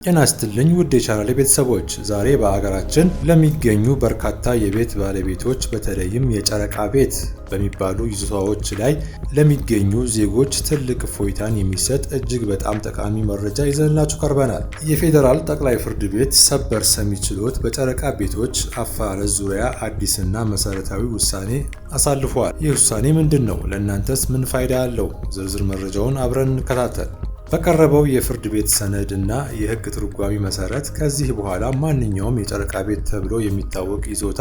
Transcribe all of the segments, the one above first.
ጤና ይስጥልኝ ውድ የቻናሌ ቤተሰቦች፣ ዛሬ በአገራችን ለሚገኙ በርካታ የቤት ባለቤቶች በተለይም የጨረቃ ቤት በሚባሉ ይዞታዎች ላይ ለሚገኙ ዜጎች ትልቅ እፎይታን የሚሰጥ እጅግ በጣም ጠቃሚ መረጃ ይዘንላችሁ ቀርበናል። የፌዴራል ጠቅላይ ፍርድ ቤት ሰበር ሰሚ ችሎት በጨረቃ ቤቶች አፈራረስ ዙሪያ አዲስና መሰረታዊ ውሳኔ አሳልፏል። ይህ ውሳኔ ምንድን ነው? ለእናንተስ ምን ፋይዳ አለው? ዝርዝር መረጃውን አብረን እንከታተል። በቀረበው የፍርድ ቤት ሰነድ እና የሕግ ትርጓሜ መሰረት ከዚህ በኋላ ማንኛውም የጨረቃ ቤት ተብሎ የሚታወቅ ይዞታ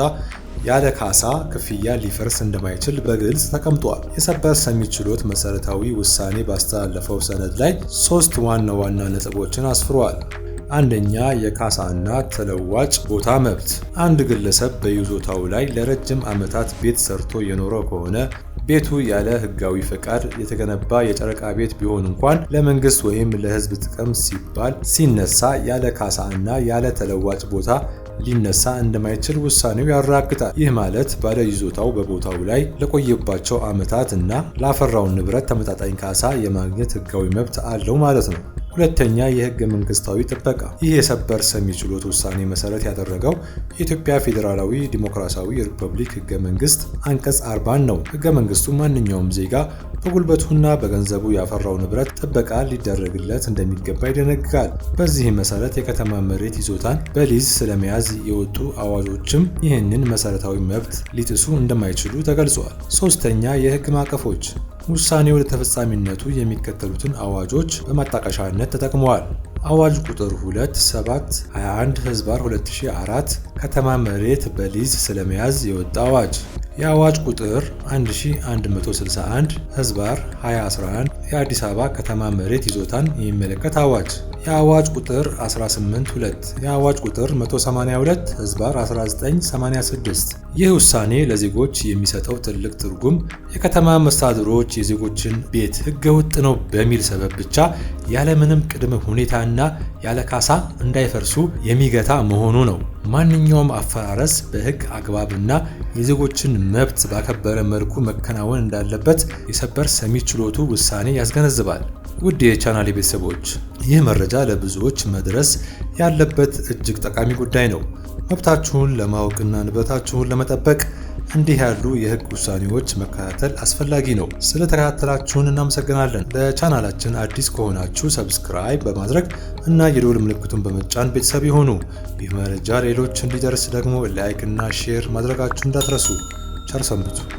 ያለ ካሳ ክፍያ ሊፈርስ እንደማይችል በግልጽ ተቀምጧል። የሰበር ሰሚ ችሎት መሰረታዊ ውሳኔ ባስተላለፈው ሰነድ ላይ 3 ዋና ዋና ነጥቦችን አስፍሯል። አንደኛ፣ የካሳና ተለዋጭ ቦታ መብት። አንድ ግለሰብ በይዞታው ላይ ለረጅም ዓመታት ቤት ሰርቶ የኖረ ከሆነ ቤቱ ያለ ሕጋዊ ፈቃድ የተገነባ የጨረቃ ቤት ቢሆን እንኳን ለመንግስት ወይም ለሕዝብ ጥቅም ሲባል ሲነሳ ያለ ካሳ እና ያለ ተለዋጭ ቦታ ሊነሳ እንደማይችል ውሳኔው ያረጋግጣል። ይህ ማለት ባለ ይዞታው በቦታው ላይ ለቆየባቸው ዓመታት እና ላፈራው ንብረት ተመጣጣኝ ካሳ የማግኘት ሕጋዊ መብት አለው ማለት ነው። ሁለተኛ፣ የህገ መንግስታዊ ጥበቃ። ይህ የሰበር ሰሚ ችሎት ውሳኔ መሰረት ያደረገው የኢትዮጵያ ፌዴራላዊ ዲሞክራሲያዊ ሪፐብሊክ ህገ መንግስት አንቀጽ 40 ነው። ህገ መንግስቱ ማንኛውም ዜጋ በጉልበቱና በገንዘቡ ያፈራው ንብረት ጥበቃ ሊደረግለት እንደሚገባ ይደነግጋል። በዚህ መሰረት የከተማ መሬት ይዞታን በሊዝ ስለመያዝ የወጡ አዋጆችም ይህንን መሰረታዊ መብት ሊጥሱ እንደማይችሉ ተገልጿል። ሶስተኛ፣ የህግ ማዕቀፎች። ውሳኔው ለተፈጻሚነቱ የሚከተሉትን አዋጆች በማጣቀሻነት ተጠቅመዋል። አዋጅ ቁጥር 2721/2004 ከተማ መሬት በሊዝ ስለመያዝ የወጣ አዋጅ። የአዋጅ ቁጥር 1161/2011 የአዲስ አበባ ከተማ መሬት ይዞታን የሚመለከት አዋጅ። የአዋጅ ቁጥር 182 የአዋጅ ቁጥር 182/1986። ይህ ውሳኔ ለዜጎች የሚሰጠው ትልቅ ትርጉም የከተማ መስተዳድሮች የዜጎችን ቤት ህገወጥ ነው በሚል ሰበብ ብቻ ያለምንም ቅድመ ሁኔታና ያለ ካሳ እንዳይፈርሱ የሚገታ መሆኑ ነው። ማንኛውም አፈራረስ በህግ አግባብና የዜጎችን መብት ባከበረ መልኩ መከናወን እንዳለበት የሰበር ሰሚ ችሎቱ ውሳኔ ያስገነዝባል። ውድ የቻናሌ ቤተሰቦች፣ ይህ መረጃ ለብዙዎች መድረስ ያለበት እጅግ ጠቃሚ ጉዳይ ነው። መብታችሁን ለማወቅና ንብረታችሁን ለመጠበቅ እንዲህ ያሉ የህግ ውሳኔዎች መከታተል አስፈላጊ ነው። ስለተከታተላችሁን እናመሰግናለን። ለቻናላችን አዲስ ከሆናችሁ ሰብስክራይብ በማድረግ እና የደወል ምልክቱን በመጫን ቤተሰብ ይሁኑ። ይህ መረጃ ሌሎች እንዲደርስ ደግሞ ላይክ እና ሼር ማድረጋችሁን እንዳትረሱ። ቸር ሰንብቱ።